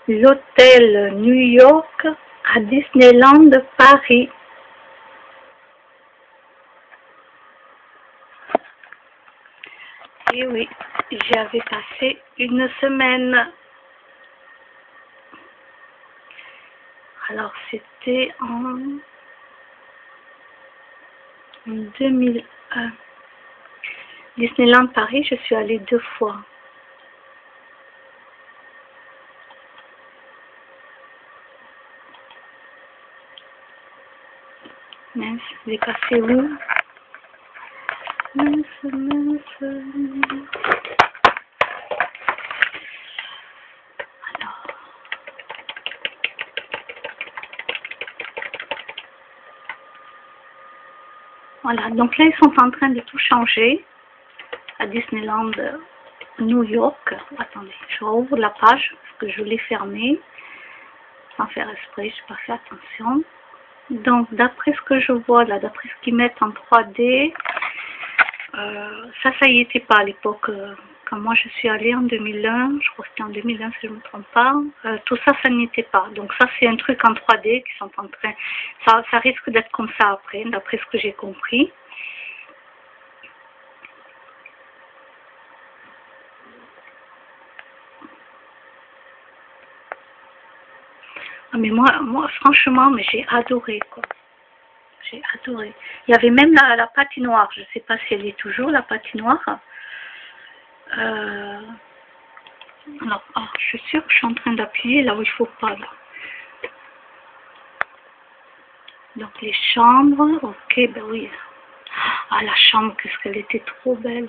l'hôtel New York à Disneyland Paris. Et oui, j'y avais passé une semaine. Alors c'était en 2001. Disneyland Paris, je suis allée 2 fois. Mince, j'ai passé où? Mince. Alors. Voilà, donc là ils sont en train de tout changer à Disneyland New York. Attendez, je rouvre la page parce que je l'ai fermée sans faire exprès, je n'ai pas fait attention. Donc d'après ce que je vois là, d'après ce qu'ils mettent en 3D, ça y était pas à l'époque. Quand moi je suis allée en 2001, je crois que c'était en 2001 si je ne me trompe pas, tout ça, ça n'y était pas. Donc ça c'est un truc en 3D qui sont en train, ça risque d'être comme ça après, d'après ce que j'ai compris. Ah, mais moi franchement, mais j'ai adoré quoi. J'ai adoré. Il y avait même la patinoire, je ne sais pas si elle est toujours la patinoire. Alors, je suis sûre que je suis en train d'appuyer là où il ne faut pas là. Donc les chambres, ok, ben oui. Ah la chambre, qu'est-ce qu'elle était trop belle.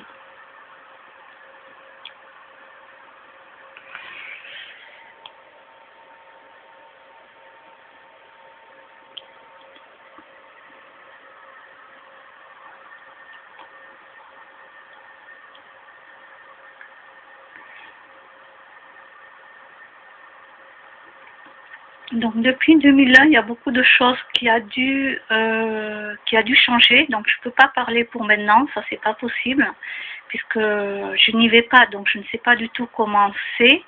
Donc depuis 2001, il y a beaucoup de choses qui a dû changer. Donc je ne peux pas parler pour maintenant, ça c'est pas possible, puisque je n'y vais pas, donc je ne sais pas du tout comment c'est.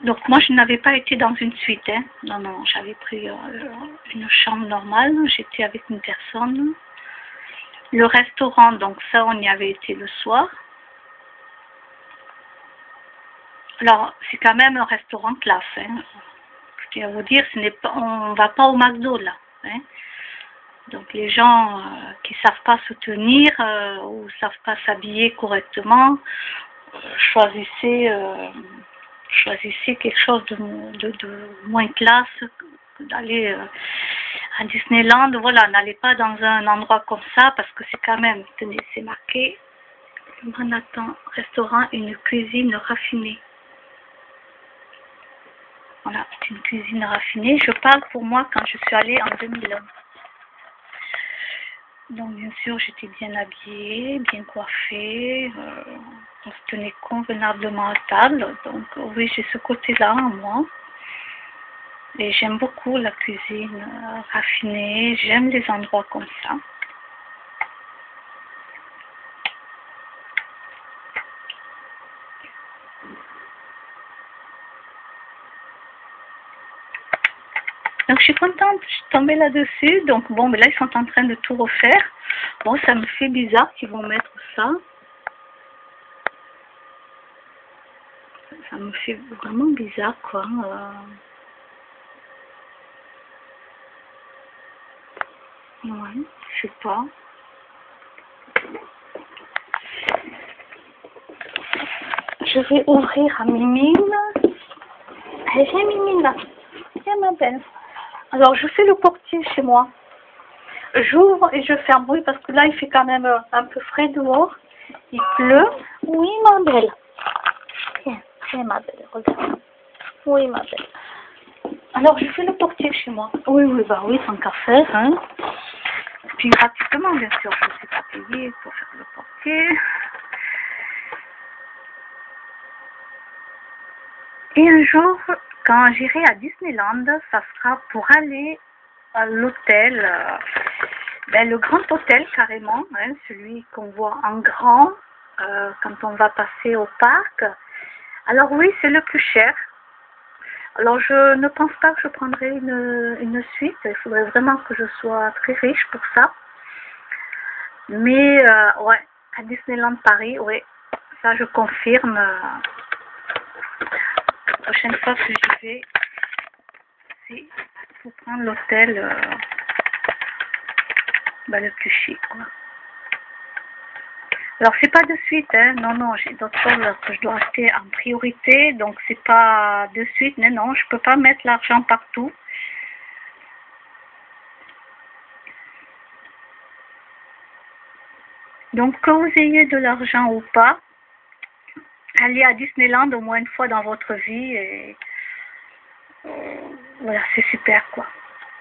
Donc moi je n'avais pas été dans une suite, hein. Non, j'avais pris une chambre normale, j'étais avec une personne. Le restaurant, donc ça on y avait été le soir. Alors c'est quand même un restaurant classe, hein. Je tiens à vous dire, on ne va pas au McDo là, hein. Donc les gens qui ne savent pas se tenir ou ne savent pas s'habiller correctement, choisissez quelque chose de moins classe que d'aller à Disneyland. Voilà, n'allez pas dans un endroit comme ça parce que c'est quand même, tenez, c'est marqué Manhattan restaurant, une cuisine raffinée. Voilà, c'est une cuisine raffinée. Je parle pour moi quand je suis allée en 2001. Donc bien sûr, j'étais bien habillée, bien coiffée, on se tenait convenablement à table. Donc oui, j'ai ce côté-là en moi. Et j'aime beaucoup la cuisine raffinée, j'aime les endroits comme ça. Donc je suis contente, je suis tombée là-dessus. Donc bon, mais là ils sont en train de tout refaire. Bon, ça me fait bizarre qu'ils vont mettre ça. Ça me fait vraiment bizarre quoi. Ouais, je sais pas. Je vais ouvrir à Mimine. Viens Mimine là. Viens ma belle. Alors je fais le portier chez moi. J'ouvre et je ferme. Oui, parce que là il fait quand même un peu frais dehors. Il pleut. Oui ma belle. Viens ma belle, regarde. Oui ma belle. Alors je fais le portier chez moi. Oui, bah oui, sans qu'à faire, hein. Et puis gratuitement bien sûr, je ne suis pas payée pour faire le portier. Et un jour, quand j'irai à Disneyland, ça sera pour aller à l'hôtel Ben, le grand hôtel, carrément, hein, celui qu'on voit en grand quand on va passer au parc. Alors oui, c'est le plus cher. Alors je ne pense pas que je prendrai une suite. Il faudrait vraiment que je sois très riche pour ça. Mais ouais, à Disneyland Paris, oui, ça je confirme. La prochaine fois que j'y vais, il faut prendre l'hôtel le plus chic, quoi. Alors c'est pas de suite, hein. Non, non, j'ai d'autres choses que je dois acheter en priorité, donc c'est pas de suite, mais non, je peux pas mettre l'argent partout. Donc que vous ayez de l'argent ou pas, allez à Disneyland au moins une fois dans votre vie et voilà, c'est super, quoi.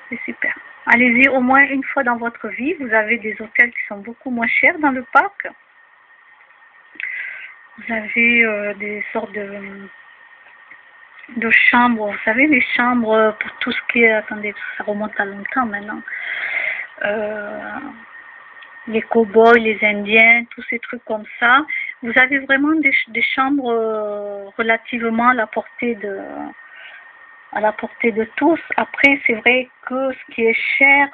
C'est super. Allez-y au moins une fois dans votre vie. Vous avez des hôtels qui sont beaucoup moins chers dans le parc. Vous avez des sortes de chambres. Vous savez, les chambres pour tout ce qui est... Attendez, ça remonte à longtemps maintenant. Les cow-boys, les indiens, tous ces trucs comme ça. Vous avez vraiment des chambres relativement à la portée de tous. Après, c'est vrai que ce qui est cher,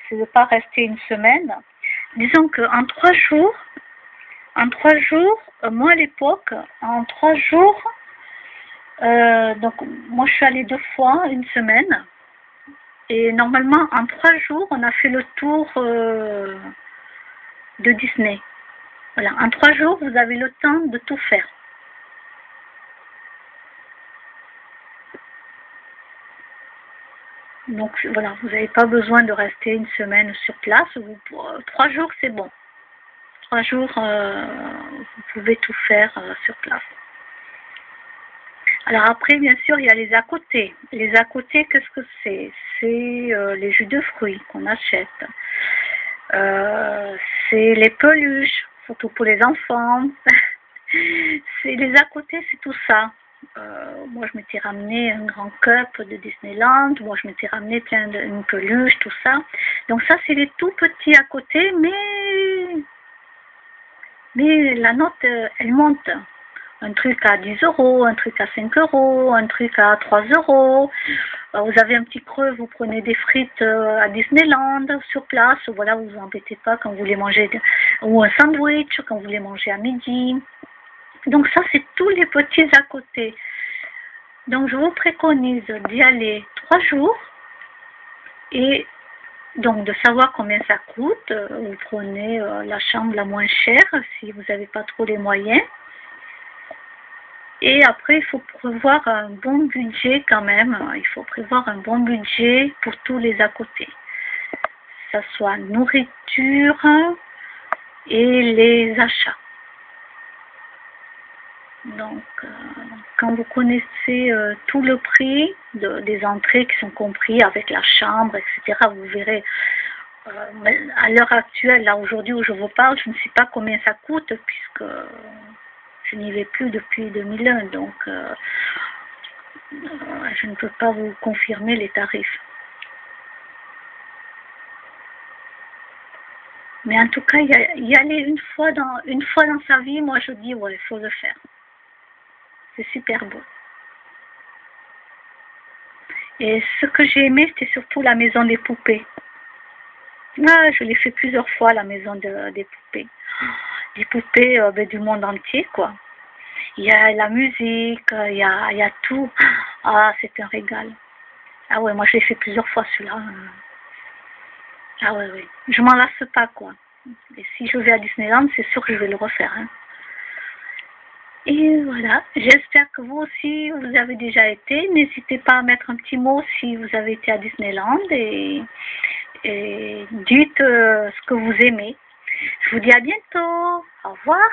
c'est de ne pas rester une semaine. Disons qu'en 3 jours, moi à l'époque, en 3 jours, donc moi je suis allée 2 fois, une semaine, et normalement en 3 jours, on a fait le tour de Disney. Voilà, en 3 jours, vous avez le temps de tout faire. Donc voilà, vous n'avez pas besoin de rester une semaine sur place. 3 jours, c'est bon. 3 jours, vous pouvez tout faire sur place. Alors après, bien sûr, il y a les à côté. Les à côté, qu'est-ce que c'est? C'est les jus de fruits qu'on achète. C'est les peluches, surtout pour les enfants. C'est les à côté, c'est tout ça. Moi, je m'étais ramené un grand cup de Disneyland. Moi, je m'étais ramené une peluche, tout ça. Donc ça, c'est les tout petits à côté, mais la note, elle monte. Un truc à 10 €, un truc à 5 €, un truc à 3 €. Vous avez un petit creux, vous prenez des frites à Disneyland sur place. Voilà, vous vous embêtez pas quand vous voulez manger, ou un sandwich quand vous voulez manger à midi. Donc ça, c'est tous les petits à côté. Donc je vous préconise d'y aller 3 jours et donc de savoir combien ça coûte. Vous prenez la chambre la moins chère si vous n'avez pas trop les moyens. Et après, il faut prévoir un bon budget quand même. Il faut prévoir un bon budget pour tous les à côté. Que ce soit nourriture et les achats. Donc, quand vous connaissez tout le prix des entrées qui sont compris avec la chambre, etc., vous verrez, à l'heure actuelle, là aujourd'hui où je vous parle, je ne sais pas combien ça coûte puisque je n'y vais plus depuis 2001, donc je ne peux pas vous confirmer les tarifs. Mais en tout cas, y aller une fois dans sa vie, moi je dis, ouais, il faut le faire. C'est super beau. Et ce que j'ai aimé, c'était surtout la maison des poupées. Ah, je l'ai fait plusieurs fois, la maison des poupées. Des poupées du monde entier, quoi. Il y a la musique, il y a tout. Ah, c'est un régal. Ah ouais, moi je l'ai fait plusieurs fois celui-là. Ah ouais, oui. Je m'en lasse pas, quoi. Et si je vais à Disneyland, c'est sûr que je vais le refaire. Hein. Et voilà, j'espère que vous aussi, vous avez déjà été. N'hésitez pas à mettre un petit mot si vous avez été à Disneyland et dites ce que vous aimez. Je vous dis à bientôt. Au revoir.